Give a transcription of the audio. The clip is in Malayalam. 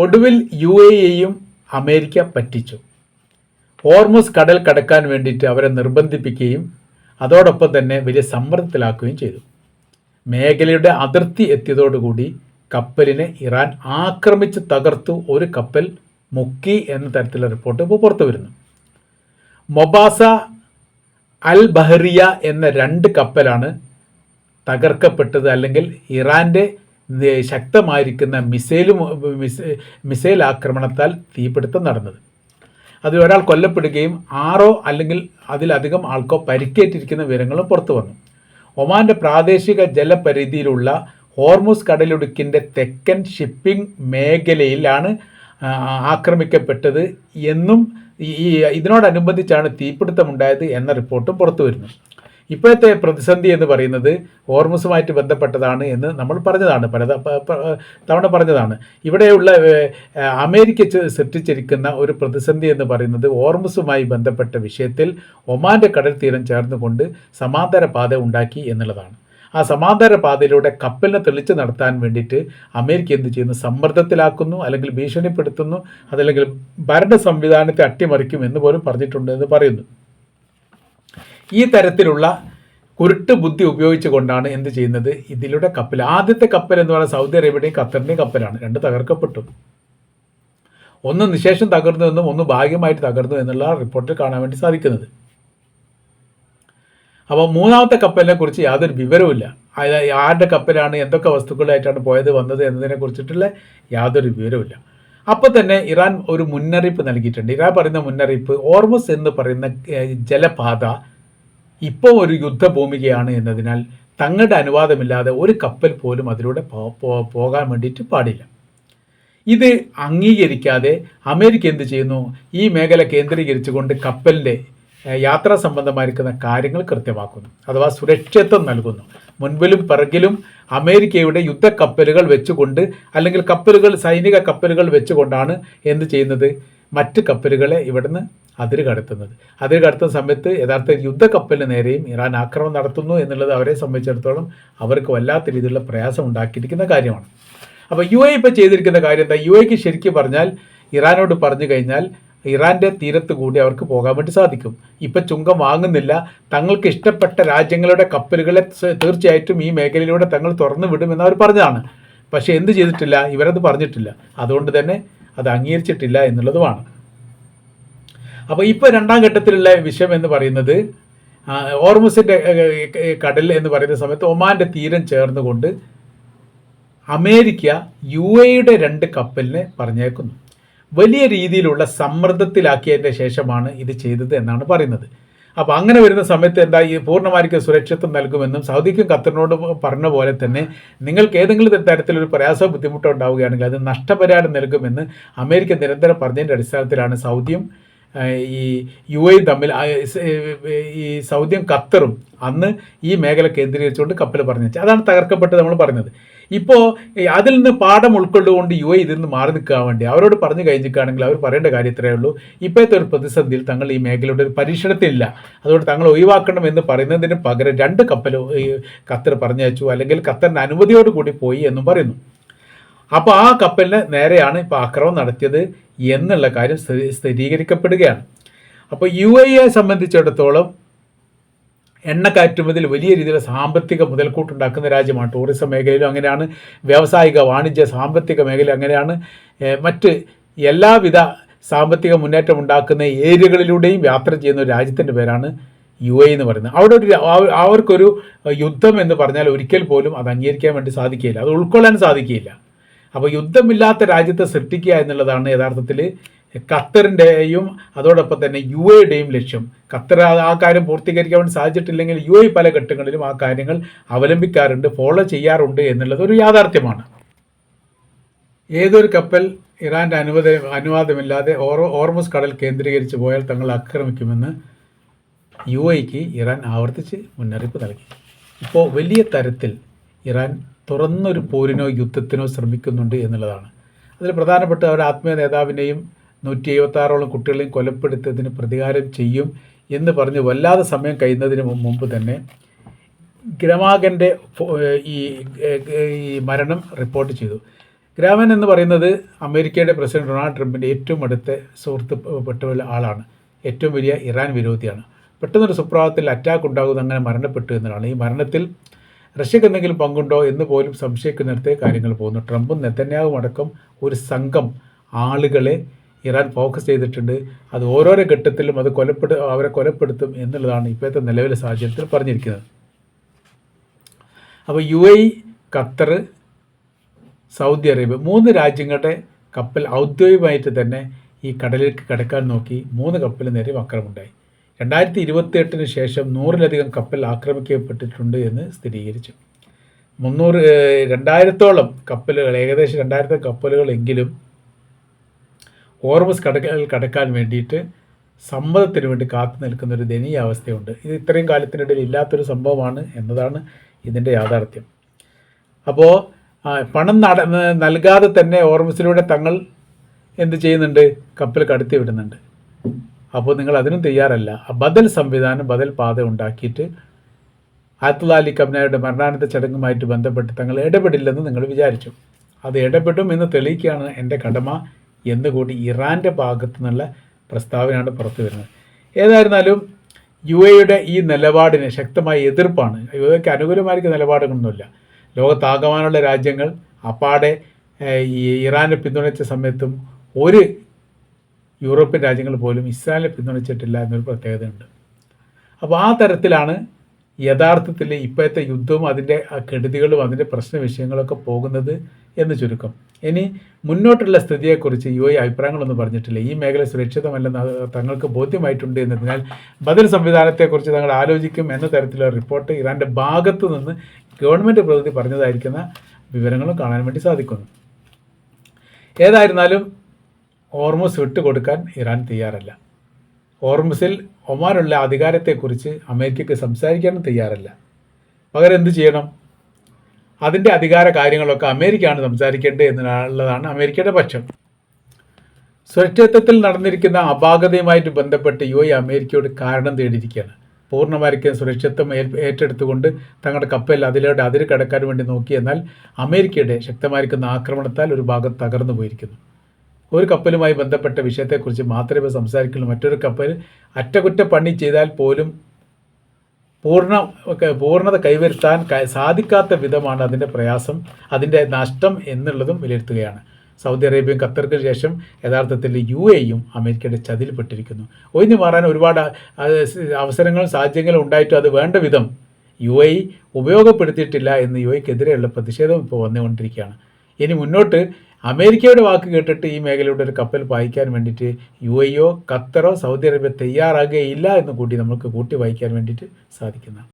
ഒടുവിൽ UAEയും അമേരിക്ക പറ്റിച്ചു. ഹോർമുസ് കടൽ കടക്കാൻ വേണ്ടിയിട്ട് അവരെ നിർബന്ധിപ്പിക്കുകയും അതോടൊപ്പം തന്നെ വലിയ സമ്മർദ്ദത്തിലാക്കുകയും ചെയ്തു. മേഖലയുടെ അതിർത്തി എത്തിയതോടുകൂടി കപ്പലിനെ ഇറാൻ ആക്രമിച്ച് തകർത്തു. ഒരു കപ്പൽ മുക്കി എന്ന തരത്തിലുള്ള റിപ്പോർട്ട് ഇപ്പോൾ പുറത്തു വരുന്നു. മൊബാസ അൽ ബഹറിയ എന്ന 2 കപ്പലാണ് തകർക്കപ്പെട്ടത്, അല്ലെങ്കിൽ ഇറാൻ്റെ ശക്തമായിരിക്കുന്ന മിസൈൽ ആക്രമണത്താൽ തീപിടുത്തം നടന്നത്. അതിൽ ഒരാൾ കൊല്ലപ്പെടുകയും 6 അല്ലെങ്കിൽ അതിലധികം ആൾക്കോ പരിക്കേറ്റിരിക്കുന്ന വിവരങ്ങളും പുറത്തു വന്നു. ഒമാൻ്റെ പ്രാദേശിക ജലപരിധിയിലുള്ള ഹോർമുസ് കടലിടുക്കിൻ്റെ തെക്കൻ ഷിപ്പിംഗ് മേഖലയിലാണ് ആക്രമിക്കപ്പെട്ടത് എന്നും ഇതിനോടനുബന്ധിച്ചാണ് തീപിടുത്തമുണ്ടായത് എന്ന റിപ്പോർട്ടും പുറത്തു വരുന്നു. ഇപ്പോഴത്തെ പ്രതിസന്ധി എന്ന് പറയുന്നത് ഹോർമുസുമായിട്ട് ബന്ധപ്പെട്ടതാണ് എന്ന് നമ്മൾ പറഞ്ഞതാണ്, തവണ പറഞ്ഞതാണ്. ഇവിടെയുള്ള അമേരിക്ക സൃഷ്ടിച്ചിരിക്കുന്ന ഒരു പ്രതിസന്ധി എന്ന് പറയുന്നത് ഹോർമുസുമായി ബന്ധപ്പെട്ട വിഷയത്തിൽ ഒമാൻ്റെ കടൽ തീരം ചേർന്നുകൊണ്ട് സമാന്തര പാത ഉണ്ടാക്കി എന്നുള്ളതാണ്. ആ സമാന്തര പാതയിലൂടെ കപ്പലിനെ തെളിച്ച് നടത്താൻ വേണ്ടിയിട്ട് അമേരിക്ക എന്ത് ചെയ്യുന്നു? സമ്മർദ്ദത്തിലാക്കുന്നു, അല്ലെങ്കിൽ ഭീഷണിപ്പെടുത്തുന്നു, അതല്ലെങ്കിൽ ഭരണ സംവിധാനത്തെ അട്ടിമറിക്കും എന്ന് പോലും പറഞ്ഞിട്ടുണ്ട് എന്ന് പറയുന്നു. ഈ തരത്തിലുള്ള കുരുട്ട് ബുദ്ധി ഉപയോഗിച്ചുകൊണ്ടാണ് എന്ത് ചെയ്യുന്നത്? ഇതിലൂടെ കപ്പൽ, ആദ്യത്തെ കപ്പൽ എന്ന് പറയുന്നത് സൗദി അറേബ്യയുടെയും ഖത്തറിൻ്റെയും കപ്പലാണ്. 2 തകർക്കപ്പെട്ടു. ഒന്ന് നിശേഷം തകർന്നു എന്നും ഒന്ന് ഭാഗ്യമായിട്ട് തകർന്നു എന്നുള്ള റിപ്പോർട്ടിൽ കാണാൻ വേണ്ടി സാധിക്കുന്നത്. അപ്പോൾ 3ാമത്തെ കപ്പലിനെ കുറിച്ച് യാതൊരു വിവരവുമില്ല. ആരുടെ കപ്പലാണ്, എന്തൊക്കെ വസ്തുക്കളായിട്ടാണ് പോയത് വന്നത് എന്നതിനെ കുറിച്ചിട്ടുള്ള യാതൊരു വിവരവുമില്ല. അപ്പോൾ തന്നെ ഇറാൻ ഒരു മുന്നറിയിപ്പ് നൽകിയിട്ടുണ്ട്. ഇറാൻ പറയുന്ന മുന്നറിയിപ്പ്, ഹോർമുസ് എന്ന് പറയുന്ന ജലപാത ഇപ്പോൾ ഒരു യുദ്ധഭൂമികയാണ് എന്നതിനാൽ തങ്ങളുടെ അനുവാദമില്ലാതെ ഒരു കപ്പൽ പോലും അതിലൂടെ പോകാൻ വേണ്ടിയിട്ട് പാടില്ല. ഇത് അംഗീകരിക്കാതെ അമേരിക്ക എന്ത് ചെയ്യുന്നു? ഈ മേഖല കേന്ദ്രീകരിച്ചുകൊണ്ട് കപ്പലിൻ്റെ യാത്രാ സംബന്ധമായിരിക്കുന്ന കാര്യങ്ങൾ കൃത്യമാക്കുന്നു, അഥവാ സുരക്ഷിതത്വം നൽകുന്നു. മുൻപിലും പിറകിലും അമേരിക്കയുടെ യുദ്ധക്കപ്പലുകൾ വെച്ചുകൊണ്ട്, അല്ലെങ്കിൽ സൈനിക കപ്പലുകൾ വെച്ചുകൊണ്ടാണ് എന്ത് ചെയ്യുന്നത്? മറ്റ് കപ്പലുകളെ ഇവിടുന്ന് അതിര് കടത്തുന്ന സമയത്ത് യഥാർത്ഥ യുദ്ധക്കപ്പലിന് നേരെയും ഇറാൻ ആക്രമണം നടത്തുന്നു എന്നുള്ളത് അവരെ സംബന്ധിച്ചിടത്തോളം അവർക്ക് വല്ലാത്ത രീതിയിലുള്ള പ്രയാസം ഉണ്ടാക്കിയിരിക്കുന്ന കാര്യമാണ്. അപ്പോൾ UAE ഇപ്പോൾ ചെയ്തിരിക്കുന്ന കാര്യം എന്താ? UAEക്ക് ശരിക്കും പറഞ്ഞാൽ ഇറാനോട് പറഞ്ഞു കഴിഞ്ഞാൽ ഇറാൻ്റെ തീരത്ത് കൂടി അവർക്ക് പോകാൻ വേണ്ടി സാധിക്കും. ഇപ്പം ചുങ്കം വാങ്ങുന്നില്ല. തങ്ങൾക്ക് ഇഷ്ടപ്പെട്ട രാജ്യങ്ങളുടെ കപ്പലുകളെ തീർച്ചയായിട്ടും ഈ മേഖലയിലൂടെ തങ്ങൾ തുറന്നു വിടുമെന്ന് അവർ പറഞ്ഞതാണ്. പക്ഷേ എന്ത് ചെയ്തിട്ടില്ല? ഇവരത് പറഞ്ഞിട്ടില്ല. അതുകൊണ്ട് തന്നെ അത് അംഗീകരിച്ചിട്ടില്ല എന്നുള്ളതുമാണ്. അപ്പോൾ ഇപ്പോൾ 2ാം ഘട്ടത്തിലുള്ള വിഷയം എന്ന് പറയുന്നത്, ഹോർമുസിൻ്റെ കടൽ എന്ന് പറയുന്ന സമയത്ത് ഒമാൻ്റെ തീരം ചേർന്നുകൊണ്ട് അമേരിക്ക UAEയുടെ 2 കപ്പലിനെ പറഞ്ഞേക്കുന്നു. വലിയ രീതിയിലുള്ള സമ്മർദ്ദത്തിലാക്കിയതിൻ്റെ ശേഷമാണ് ഇത് ചെയ്തത് എന്നാണ് പറയുന്നത്. അപ്പോൾ അങ്ങനെ വരുന്ന സമയത്ത് എന്താ, ഈ പൂർണ്ണമായിരിക്കും സുരക്ഷിതത്വം നൽകുമെന്നും സൗദിക്കും ഖത്തറിനോട് പറഞ്ഞ പോലെ തന്നെ നിങ്ങൾക്ക് ഏതെങ്കിലും തരത്തിലൊരു പ്രയാസമോ ബുദ്ധിമുട്ടോ ഉണ്ടാവുകയാണെങ്കിൽ അത് നഷ്ടപരിഹാരം നൽകുമെന്ന് അമേരിക്ക നിരന്തരം പറഞ്ഞതിൻ്റെ അടിസ്ഥാനത്തിലാണ് സൗദിയും ഈ UAE തമ്മിൽ, ഈ സൗദിയും ഖത്തറും അന്ന് ഈ മേഖല കേന്ദ്രീകരിച്ചുകൊണ്ട് കപ്പൽ പറഞ്ഞു വെച്ചാൽ അതാണ് തകർക്കപ്പെട്ട് നമ്മൾ പറഞ്ഞത്. ഇപ്പോൾ അതിൽ നിന്ന് പാഠം ഉൾക്കൊണ്ടുകൊണ്ട് UAE ഇതിൽ നിന്ന് മാറി നിൽക്കാൻ വേണ്ടി അവരോട് പറഞ്ഞു കഴിഞ്ഞിരിക്കുകയാണെങ്കിൽ അവർ പറയേണ്ട കാര്യം ഇത്രയേ ഉള്ളൂ. ഇപ്പോഴത്തെ ഒരു പ്രതിസന്ധിയിൽ തങ്ങൾ ഈ മേഖലയുടെ ഒരു പരീക്ഷണത്തിലില്ല, അതുകൊണ്ട് തങ്ങൾ ഒഴിവാക്കണം എന്ന് പറയുന്നതിന് പകരം 2 കപ്പൽ ഖത്തർ പറഞ്ഞയച്ചു, അല്ലെങ്കിൽ ഖത്തറിൻ്റെ അനുമതിയോടുകൂടി പോയി എന്നും പറയുന്നു. അപ്പോൾ ആ കപ്പലിന് നേരെയാണ് ഇപ്പോൾ ആക്രമണം നടത്തിയത് എന്നുള്ള കാര്യം സ്ഥിരീകരിക്കപ്പെടുകയാണ്. അപ്പോൾ UAE സംബന്ധിച്ചിടത്തോളം എണ്ണ കയറ്റുമതിയിൽ വലിയ രീതിയിലുള്ള സാമ്പത്തിക മുതൽക്കൂട്ടുണ്ടാക്കുന്ന രാജ്യമാണ്. ടൂറിസം മേഖലയിലും അങ്ങനെയാണ്, വ്യാവസായിക വാണിജ്യ സാമ്പത്തിക മേഖല അങ്ങനെയാണ്, മറ്റ് എല്ലാവിധ സാമ്പത്തിക മുന്നേറ്റം ഉണ്ടാക്കുന്ന ഏരിയകളിലൂടെയും യാത്ര ചെയ്യുന്ന ഒരു രാജ്യത്തിൻ്റെ പേരാണ് UAE എന്ന് പറയുന്നത്. അവിടെ അവർക്കൊരു യുദ്ധം എന്ന് പറഞ്ഞാൽ ഒരിക്കൽ പോലും അത് അംഗീകരിക്കാൻ വേണ്ടി സാധിക്കുകയില്ല, അത് ഉൾക്കൊള്ളാൻ സാധിക്കുകയില്ല. അപ്പോൾ യുദ്ധമില്ലാത്ത രാജ്യത്തെ സൃഷ്ടിക്കുക എന്നുള്ളതാണ് യഥാർത്ഥത്തിൽ ഖത്തറിൻ്റെയും അതോടൊപ്പം തന്നെ UAEയുടെയും ലക്ഷ്യം. ഖത്തർ ആ കാര്യം പൂർത്തീകരിക്കാൻ വേണ്ടി സാധിച്ചിട്ടില്ലെങ്കിൽ UAE പല ഘട്ടങ്ങളിലും ആ കാര്യങ്ങൾ അവലംബിക്കാറുണ്ട്, ഫോളോ ചെയ്യാറുണ്ട് എന്നുള്ളത് ഒരു യാഥാർത്ഥ്യമാണ്. ഏതൊരു കപ്പൽ ഇറാൻ്റെ അനുവാദമില്ലാതെ ഹോർമുസ് കടൽ കേന്ദ്രീകരിച്ച് പോയാൽ തങ്ങൾ ആക്രമിക്കുമെന്ന് UAEക്ക് ഇറാൻ ആവർത്തിച്ച് മുന്നറിയിപ്പ് നൽകി. ഇപ്പോൾ വലിയ തരത്തിൽ ഇറാൻ തുറന്നൊരു പോരിനോ യുദ്ധത്തിനോ ശ്രമിക്കുന്നുണ്ട് എന്നുള്ളതാണ്. അതിൽ പ്രധാനപ്പെട്ട ഒരു ആത്മീയ നേതാവിനെയും 176ഓളം കുട്ടികളെയും കൊലപ്പെടുത്തിയതിന് പ്രതികാരം ചെയ്യും എന്ന് പറഞ്ഞ് വല്ലാതെ സമയം കഴിയുന്നതിന് മുമ്പ് തന്നെ ഗ്രമാഗൻ്റെ ഈ മരണം റിപ്പോർട്ട് ചെയ്തു. ഗ്രാമൻ എന്ന് പറയുന്നത് അമേരിക്കയുടെ പ്രസിഡന്റ് ഡൊണാൾഡ് ട്രംപിൻ്റെ ഏറ്റവും അടുത്ത സുഹൃത്ത് പെട്ട ആളാണ്. ഏറ്റവും വലിയ ഇറാൻ വിരോധിയാണ്. പെട്ടെന്നൊരു സുപ്രഭാതത്തിൽ അറ്റാക്ക് ഉണ്ടാകുന്നത് അങ്ങനെ മരണപ്പെട്ടു എന്നതാണ്. ഈ മരണത്തിൽ റഷ്യക്ക് എന്തെങ്കിലും പങ്കുണ്ടോ എന്ന് പോലും സംശയിക്കുന്നിടത്ത് കാര്യങ്ങൾ പോകുന്നു. ട്രംപും നെതന്യാഹുവും അടക്കം ഒരു സംഘം ആളുകളെ ഇറാൻ ഫോക്കസ് ചെയ്തിട്ടുണ്ട്. അത് ഓരോരോ ഘട്ടത്തിലും അത് അവരെ കൊലപ്പെടുത്തും എന്നുള്ളതാണ് ഇപ്പോഴത്തെ നിലവിലെ സാഹചര്യത്തിൽ പറഞ്ഞിരിക്കുന്നത്. അപ്പോൾ UAE, ഖത്തർ, സൗദി അറേബ്യ 3 രാജ്യങ്ങളുടെ കപ്പൽ ഔദ്യോഗികമായിട്ട് തന്നെ ഈ കടലിലേക്ക് കടക്കാൻ നോക്കി 3 കപ്പൽ നേരെ ആക്രമണമുണ്ടായി. 2028 ശേഷം 100-ലധികം കപ്പൽ ആക്രമിക്കപ്പെട്ടിട്ടുണ്ട് എന്ന് സ്ഥിരീകരിച്ചു. 2000-ഓളം കപ്പലുകൾ, ഏകദേശം 2000 കപ്പലുകളെങ്കിലും ഹോർമുസ് കടക്കാൻ വേണ്ടിയിട്ട് സമ്മതത്തിന് വേണ്ടി കാത്തു നിൽക്കുന്നൊരു ദയനീയ അവസ്ഥയുണ്ട്. ഇത് ഇത്രയും കാലത്തിനിടയിൽ ഇല്ലാത്തൊരു സംഭവമാണ് എന്നതാണ് ഇതിൻ്റെ യാഥാർത്ഥ്യം. അപ്പോൾ പണം നൽകാതെ തന്നെ ഹോർമുസിലൂടെ തങ്ങൾ എന്ത് ചെയ്യുന്നുണ്ട്? കപ്പൽ കടത്തി വിടുന്നുണ്ട്. അപ്പോൾ നിങ്ങൾ അതിനും തയ്യാറല്ല. ബദൽ സംവിധാനം, ബദൽ പാത ഉണ്ടാക്കിയിട്ട് ആയത്തുള്ള അലി ഖംനായുടെ മരണാനന്തര ചടങ്ങുമായിട്ട് ബന്ധപ്പെട്ട് തങ്ങൾ ഇടപെടില്ലെന്ന് നിങ്ങൾ വിചാരിച്ചു. അത് ഇടപെടും എന്ന് തെളിയിക്കുകയാണ് എൻ്റെ കടമ എന്നുകൂടി ഇറാൻ്റെ ഭാഗത്തു നിന്നുള്ള പ്രസ്താവനയാണ് പുറത്തു വരുന്നത്. ഏതായിരുന്നാലും UAEയുടെ ഈ നിലപാടിന് ശക്തമായ എതിർപ്പാണ്. UAEക്ക് അനുകൂലമായിരിക്കുന്ന നിലപാടുകളൊന്നുമില്ല. ലോകത്താകമാനുള്ള രാജ്യങ്ങൾ അപ്പാടെ ഈ ഇറാനെ പിന്തുണച്ച സമയത്തും ഒരു യൂറോപ്യൻ രാജ്യങ്ങൾ പോലും ഇസ്രായേലിനെ പിന്തുണച്ചിട്ടില്ല എന്നൊരു പ്രത്യേകതയുണ്ട്. അപ്പോൾ ആ തരത്തിലാണ് യഥാർത്ഥത്തിൽ ഇപ്പോഴത്തെ യുദ്ധവും അതിൻ്റെ കെടുതികളും അതിൻ്റെ പ്രശ്ന വിഷയങ്ങളൊക്കെ പോകുന്നത് എന്ന് ചുരുക്കം. ഇനി മുന്നോട്ടുള്ള സ്ഥിതിയെക്കുറിച്ച് UAE അഭിപ്രായങ്ങളൊന്നും പറഞ്ഞിട്ടില്ല. ഈ മേഖല സുരക്ഷിതമല്ലെന്ന് തങ്ങൾക്ക് ബോധ്യമായിട്ടുണ്ട് എന്നതിനാൽ ബദൽ സംവിധാനത്തെക്കുറിച്ച് തങ്ങൾ ആലോചിക്കും എന്ന തരത്തിലുള്ള റിപ്പോർട്ട് ഇറാൻ്റെ ഭാഗത്തു നിന്ന് ഗവൺമെൻറ് പ്രതിനിധി പറഞ്ഞതായിരിക്കുന്ന വിവരങ്ങളും കാണാൻ വേണ്ടി സാധിക്കുന്നു. ഏതായിരുന്നാലും ഹോർമുസ് വിട്ടുകൊടുക്കാൻ ഇറാൻ തയ്യാറല്ല. ഹോർമുസിൽ ഒമാനുള്ള അധികാരത്തെക്കുറിച്ച് അമേരിക്കയ്ക്ക് സംസാരിക്കാനും തയ്യാറല്ല. പകരം എന്ത് ചെയ്യണം? അതിൻ്റെ അധികാര കാര്യങ്ങളൊക്കെ അമേരിക്കയാണ് സംസാരിക്കേണ്ടത് എന്നുള്ളതാണ് അമേരിക്കയുടെ പക്ഷം. സുരക്ഷിതത്വത്തിൽ നടന്നിരിക്കുന്ന അപാകതയുമായിട്ട് ബന്ധപ്പെട്ട് UAE അമേരിക്കയോട് കാരണം തേടിയിരിക്കുകയാണ്. പൂർണ്ണമായിരിക്കും സുരക്ഷിതത്വം ഏറ്റെടുത്തുകൊണ്ട് തങ്ങളുടെ കപ്പൽ അതിര് കടക്കാൻ വേണ്ടി നോക്കി. എന്നാൽ അമേരിക്കയുടെ ശക്തമായിരിക്കുന്ന ആക്രമണത്താൽ ഒരു ഭാഗം തകർന്നു പോയിരിക്കുന്നു. ഒരു കപ്പലുമായി ബന്ധപ്പെട്ട വിഷയത്തെക്കുറിച്ച് മാത്രമേ സംസാരിക്കുള്ളൂ. മറ്റൊരു കപ്പൽ അറ്റകുറ്റപ്പണി ചെയ്താൽ പോലും പൂർണ്ണത കൈവരുത്താൻ സാധിക്കാത്ത വിധമാണ് അതിൻ്റെ പ്രയാസം, അതിൻ്റെ നഷ്ടം എന്നുള്ളതും വിലയിരുത്തുകയാണ്. സൗദി അറേബ്യയും ഖത്തർക്ക് ശേഷം യഥാർത്ഥത്തിൽ UAEയും അമേരിക്കയുടെ ചതിയിൽപ്പെട്ടിരിക്കുന്നു. ഒഴിഞ്ഞു മാറാൻ ഒരുപാട് അവസരങ്ങളും സാഹചര്യങ്ങളും ഉണ്ടായിട്ടും അത് വേണ്ട വിധം UAE ഉപയോഗപ്പെടുത്തിയിട്ടില്ല എന്ന് UAEക്കെതിരെയുള്ള പ്രതിഷേധം ഇപ്പോൾ വന്നുകൊണ്ടിരിക്കുകയാണ്. ഇനി മുന്നോട്ട് അമേരിക്കയുടെ വാക്ക് കേട്ടിട്ട് ഈ മേഖലയുടെ ഒരു കപ്പൽ പായിക്കാൻ വേണ്ടിയിട്ട് UAEയോ ഖത്തറോ സൗദി അറേബ്യ തയ്യാറാകുകയില്ല എന്ന് കൂടി നമുക്ക് കൂട്ടി വായിക്കാൻ വേണ്ടിയിട്ട് സാധിക്കുന്നതാണ്.